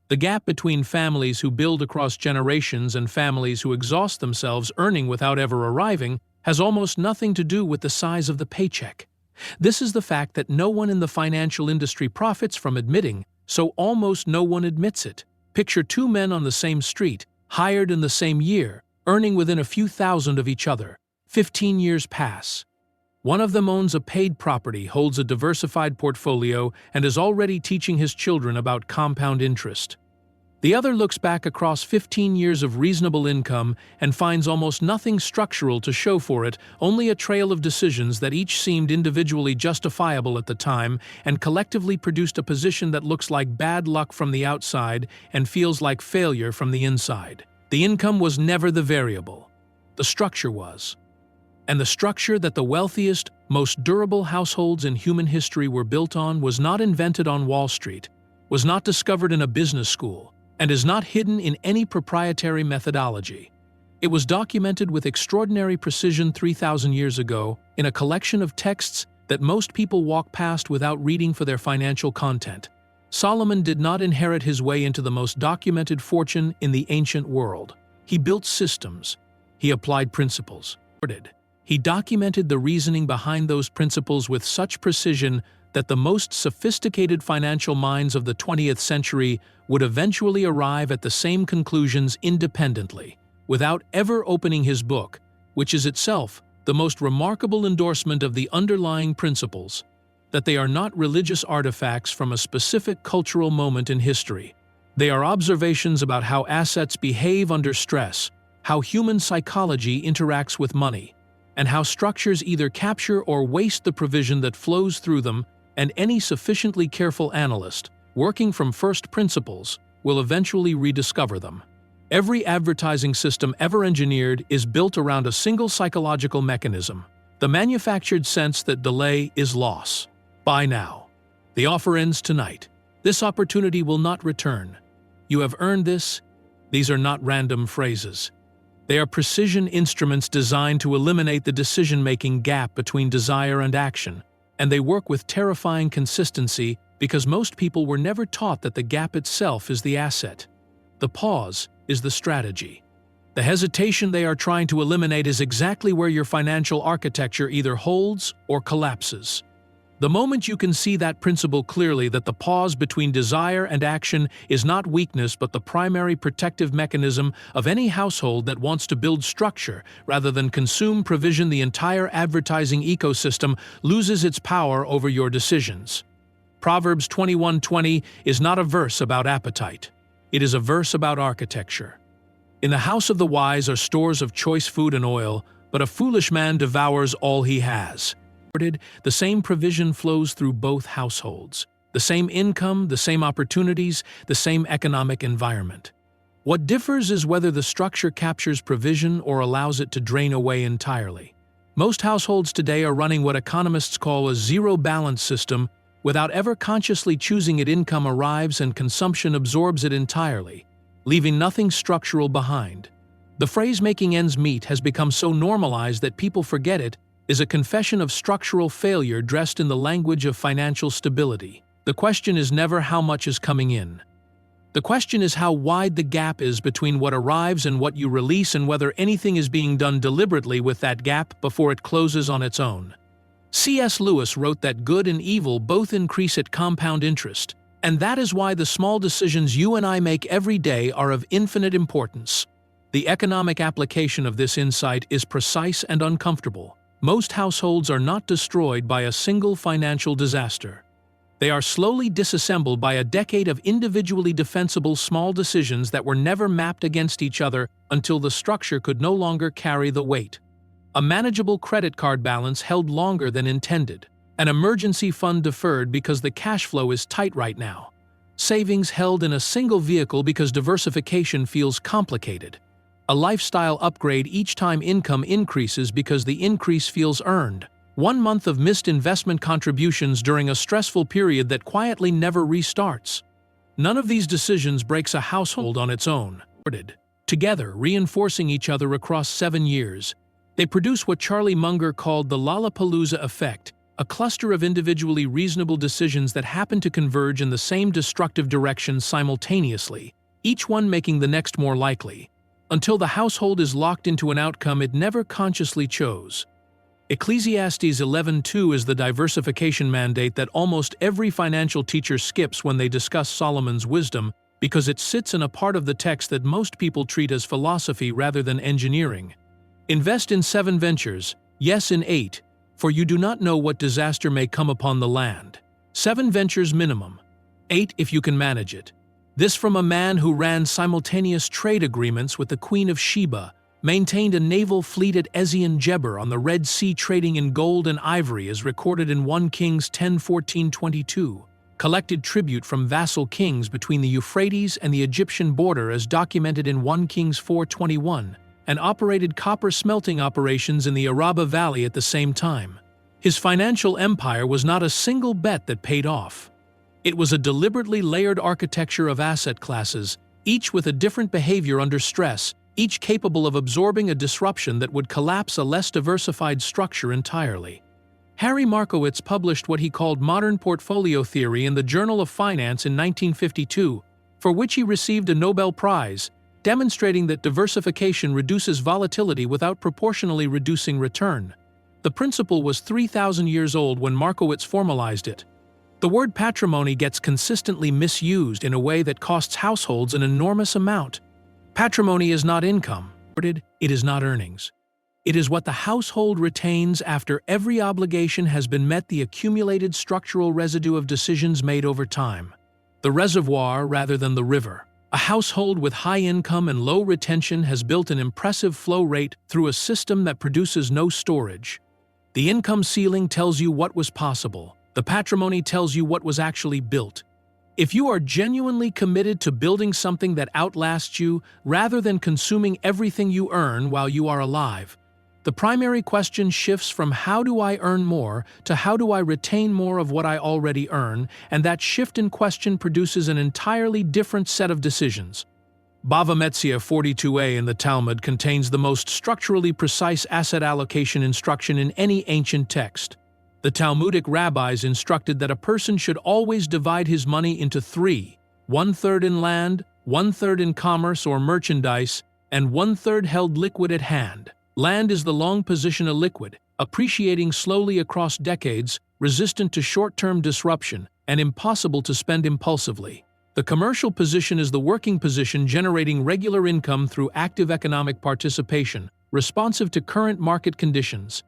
The gap between families who build across generations and families who exhaust themselves earning without ever arriving has almost nothing to do with the size of the paycheck. This is the fact that no one in the financial industry profits from admitting, so almost no one admits it. Picture two men on the same street, hired in the same year, earning within a few thousand of each other. 15 years pass. One of them owns a paid property, holds a diversified portfolio, and is already teaching his children about compound interest. The other looks back across 15 years of reasonable income and finds almost nothing structural to show for it, only a trail of decisions that each seemed individually justifiable at the time and collectively produced a position that looks like bad luck from the outside and feels like failure from the inside. The income was never the variable. The structure was. And the structure that the wealthiest, most durable households in human history were built on was not invented on Wall Street, was not discovered in a business school, and is not hidden in any proprietary methodology. It was documented with extraordinary precision 3,000 years ago in a collection of texts that most people walk past without reading for their financial content. Solomon did not inherit his way into the most documented fortune in the ancient world. He built systems. He applied principles. He documented the reasoning behind those principles with such precision that the most sophisticated financial minds of the 20th century would eventually arrive at the same conclusions independently, without ever opening his book, which is itself the most remarkable endorsement of the underlying principles, that they are not religious artifacts from a specific cultural moment in history. They are observations about how assets behave under stress, how human psychology interacts with money, and how structures either capture or waste the provision that flows through them, and any sufficiently careful analyst, working from first principles, will eventually rediscover them. Every advertising system ever engineered is built around a single psychological mechanism, the manufactured sense that delay is loss. Buy now. The offer ends tonight. This opportunity will not return. You have earned this. These are not random phrases. They are precision instruments designed to eliminate the decision-making gap between desire and action, and they work with terrifying consistency because most people were never taught that the gap itself is the asset. The pause is the strategy. The hesitation they are trying to eliminate is exactly where your financial architecture either holds or collapses. The moment you can see that principle clearly, that the pause between desire and action is not weakness but the primary protective mechanism of any household that wants to build structure rather than consume provision, the entire advertising ecosystem loses its power over your decisions. Proverbs 21:20 is not a verse about appetite. It is a verse about architecture. In the house of the wise are stores of choice food and oil, but a foolish man devours all he has. The same provision flows through both households. The same income, the same opportunities, the same economic environment. What differs is whether the structure captures provision or allows it to drain away entirely. Most households today are running what economists call a zero-balance system without ever consciously choosing it. Income arrives and consumption absorbs it entirely, leaving nothing structural behind. The phrase "making ends meet" has become so normalized that people forget it is a confession of structural failure dressed in the language of financial stability. The question is never how much is coming in. The question is how wide the gap is between what arrives and what you release, and whether anything is being done deliberately with that gap before it closes on its own. C.S. Lewis wrote that good and evil both increase at compound interest, and that is why the small decisions you and I make every day are of infinite importance. The economic application of this insight is precise and uncomfortable. Most households are not destroyed by a single financial disaster. They are slowly disassembled by a decade of individually defensible small decisions that were never mapped against each other until the structure could no longer carry the weight. A manageable credit card balance held longer than intended. An emergency fund deferred because the cash flow is tight right now. Savings held in a single vehicle because diversification feels complicated. A lifestyle upgrade each time income increases because the increase feels earned. 1 month of missed investment contributions during a stressful period that quietly never restarts. None of these decisions breaks a household on its own. Together, reinforcing each other across 7 years, they produce what Charlie Munger called the Lollapalooza effect, a cluster of individually reasonable decisions that happen to converge in the same destructive direction simultaneously, each one making the next more likely, until the household is locked into an outcome it never consciously chose. Ecclesiastes 11:2 is the diversification mandate that almost every financial teacher skips when they discuss Solomon's wisdom because it sits in a part of the text that most people treat as philosophy rather than engineering. Invest in 7 ventures, yes in 8, for you do not know what disaster may come upon the land. 7 ventures minimum. 8 if you can manage it. This from a man who ran simultaneous trade agreements with the Queen of Sheba, maintained a naval fleet at Ezion-Geber on the Red Sea trading in gold and ivory as recorded in 1 Kings 10:14-22, collected tribute from vassal kings between the Euphrates and the Egyptian border as documented in 1 Kings 4:21, and operated copper smelting operations in the Araba Valley at the same time. His financial empire was not a single bet that paid off. It was a deliberately layered architecture of asset classes, each with a different behavior under stress, each capable of absorbing a disruption that would collapse a less diversified structure entirely. Harry Markowitz published what he called modern portfolio theory in the Journal of Finance in 1952, for which he received a Nobel Prize, demonstrating that diversification reduces volatility without proportionally reducing return. The principle was 3,000 years old when Markowitz formalized it. The word patrimony gets consistently misused in a way that costs households an enormous amount. Patrimony is not income, it is not earnings. It is what the household retains after every obligation has been met, the accumulated structural residue of decisions made over time. The reservoir rather than the river. A household with high income and low retention has built an impressive flow rate through a system that produces no storage. The income ceiling tells you what was possible. The patrimony tells you what was actually built. If you are genuinely committed to building something that outlasts you, rather than consuming everything you earn while you are alive, the primary question shifts from how do I earn more to how do I retain more of what I already earn, and that shift in question produces an entirely different set of decisions. Bava Metzia 42a in the Talmud contains the most structurally precise asset allocation instruction in any ancient text. The Talmudic rabbis instructed that a person should always divide his money into 3, 1/3 in land, 1/3 in commerce or merchandise, and 1/3 held liquid at hand. Land is the long position a liquid, appreciating slowly across decades, resistant to short-term disruption, and impossible to spend impulsively. The commercial position is the working position generating regular income through active economic participation, responsive to current market conditions.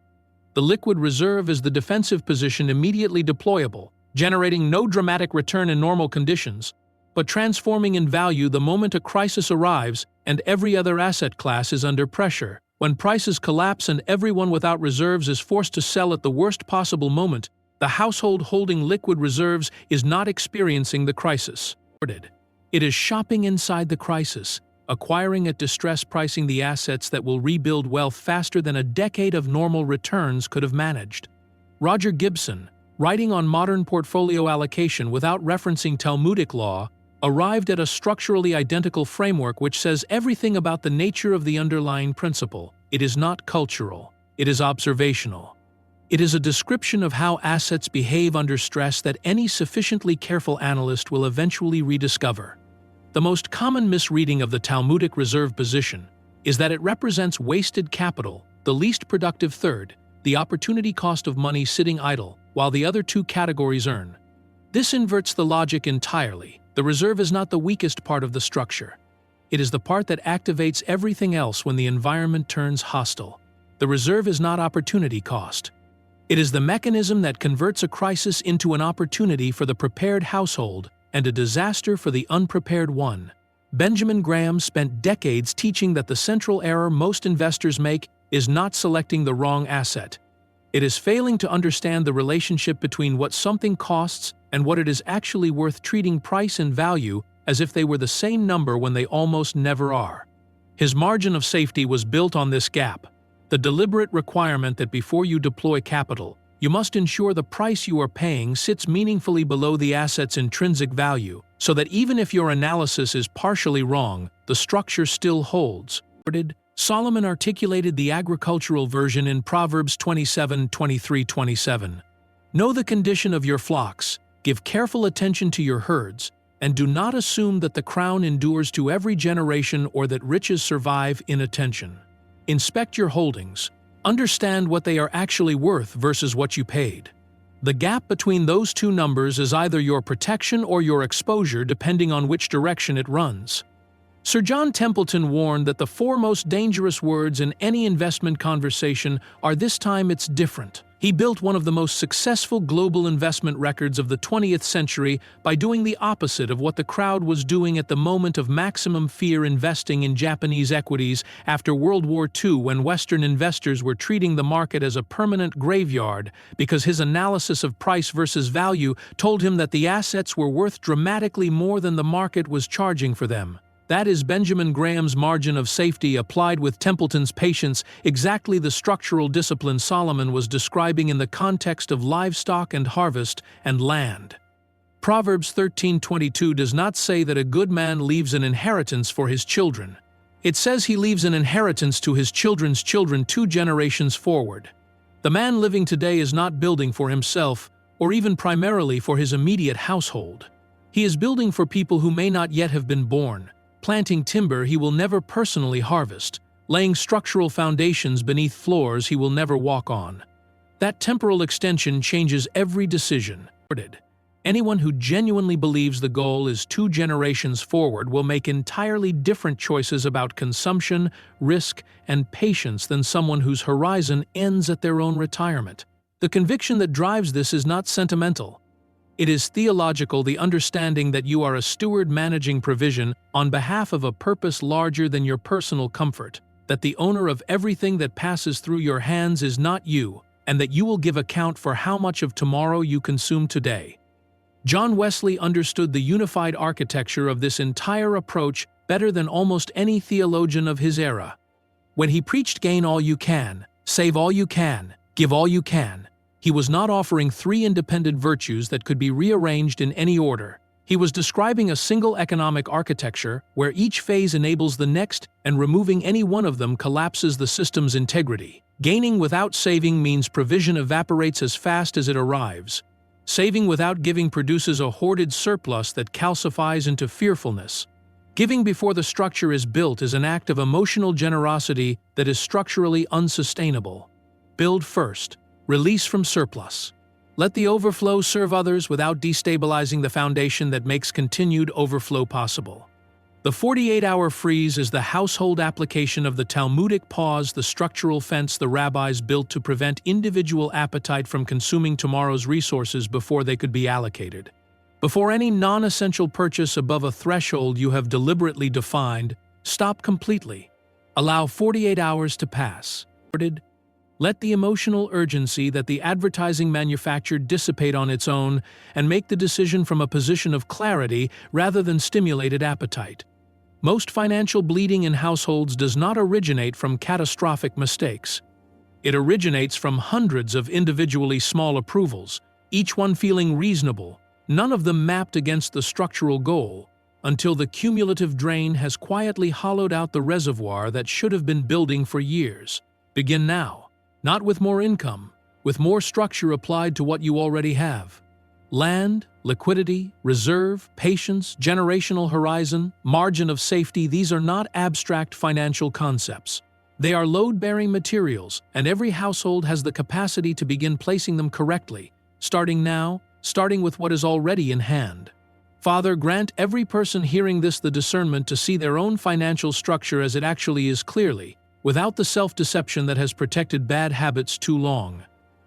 The liquid reserve is the defensive position immediately deployable, generating no dramatic return in normal conditions, but transforming in value the moment a crisis arrives and every other asset class is under pressure. When prices collapse and everyone without reserves is forced to sell at the worst possible moment, the household holding liquid reserves is not experiencing the crisis. It is shopping inside the crisis, acquiring at distress, pricing the assets that will rebuild wealth faster than a decade of normal returns could have managed. Roger Gibson, writing on modern portfolio allocation without referencing Talmudic law, arrived at a structurally identical framework which says everything about the nature of the underlying principle. It is not cultural, it is observational. It is a description of how assets behave under stress that any sufficiently careful analyst will eventually rediscover. The most common misreading of the Talmudic reserve position is that it represents wasted capital, the least productive third, the opportunity cost of money sitting idle, while the other 2 categories earn. This inverts the logic entirely. The reserve is not the weakest part of the structure. It is the part that activates everything else when the environment turns hostile. The reserve is not opportunity cost. It is the mechanism that converts a crisis into an opportunity for the prepared household and a disaster for the unprepared one. Benjamin Graham spent decades teaching that the central error most investors make is not selecting the wrong asset. It is failing to understand the relationship between what something costs and what it is actually worth, treating price and value as if they were the same number when they almost never are. His margin of safety was built on this gap, the deliberate requirement that before you deploy capital, you must ensure the price you are paying sits meaningfully below the asset's intrinsic value, so that even if your analysis is partially wrong, the structure still holds. Solomon articulated the agricultural version in Proverbs 27:23-27. Know the condition of your flocks, give careful attention to your herds, and do not assume that the crown endures to every generation or that riches survive inattention. Inspect your holdings. Understand what they are actually worth versus what you paid. The gap between those two numbers is either your protection or your exposure, depending on which direction it runs. Sir John Templeton warned that the four most dangerous words in any investment conversation are "this time it's different." He built one of the most successful global investment records of the 20th century by doing the opposite of what the crowd was doing at the moment of maximum fear, investing in Japanese equities after World War II, when Western investors were treating the market as a permanent graveyard because his analysis of price versus value told him that the assets were worth dramatically more than the market was charging for them. That is Benjamin Graham's margin of safety applied with Templeton's patience, exactly the structural discipline Solomon was describing in the context of livestock and harvest and land. Proverbs 13:22 does not say that a good man leaves an inheritance for his children. It says he leaves an inheritance to his children's children 2 generations forward. The man living today is not building for himself, or even primarily for his immediate household. He is building for people who may not yet have been born, planting timber he will never personally harvest, laying structural foundations beneath floors he will never walk on. That temporal extension changes every decision. Anyone who genuinely believes the goal is 2 generations forward will make entirely different choices about consumption, risk, and patience than someone whose horizon ends at their own retirement. The conviction that drives this is not sentimental. It is theological, the understanding that you are a steward managing provision on behalf of a purpose larger than your personal comfort, that the owner of everything that passes through your hands is not you, and that you will give account for how much of tomorrow you consume today. John Wesley understood the unified architecture of this entire approach better than almost any theologian of his era. When he preached "gain all you can, save all you can, give all you can," he was not offering 3 independent virtues that could be rearranged in any order. He was describing a single economic architecture where each phase enables the next, and removing any one of them collapses the system's integrity. Gaining without saving means provision evaporates as fast as it arrives. Saving without giving produces a hoarded surplus that calcifies into fearfulness. Giving before the structure is built is an act of emotional generosity that is structurally unsustainable. Build first. Release from surplus. Let the overflow serve others without destabilizing the foundation that makes continued overflow possible. The 48-hour freeze is the household application of the Talmudic pause, the structural fence the rabbis built to prevent individual appetite from consuming tomorrow's resources before they could be allocated. Before any non-essential purchase above a threshold you have deliberately defined, stop completely. Allow 48 hours to pass. Let the emotional urgency that the advertising manufactured dissipate on its own, and make the decision from a position of clarity rather than stimulated appetite. Most financial bleeding in households does not originate from catastrophic mistakes. It originates from hundreds of individually small approvals, each one feeling reasonable, none of them mapped against the structural goal, until the cumulative drain has quietly hollowed out the reservoir that should have been building for years. Begin now. Not with more income, with more structure applied to what you already have. Land, liquidity, reserve, patience, generational horizon, margin of safety, these are not abstract financial concepts. They are load-bearing materials, and every household has the capacity to begin placing them correctly, starting now, starting with what is already in hand. Father, grant every person hearing this the discernment to see their own financial structure as it actually is clearly, without the self-deception that has protected bad habits too long.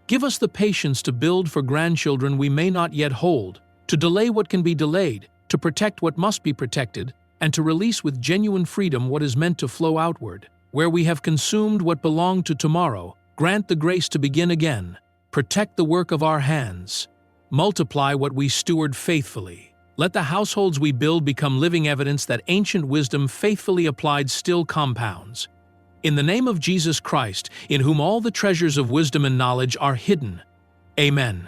Give us the patience to build for grandchildren we may not yet hold, to delay what can be delayed, to protect what must be protected, and to release with genuine freedom what is meant to flow outward. Where we have consumed what belonged to tomorrow, grant the grace to begin again. Protect the work of our hands. Multiply what we steward faithfully. Let the households we build become living evidence that ancient wisdom faithfully applied still compounds. In the name of Jesus Christ, in whom all the treasures of wisdom and knowledge are hidden. Amen.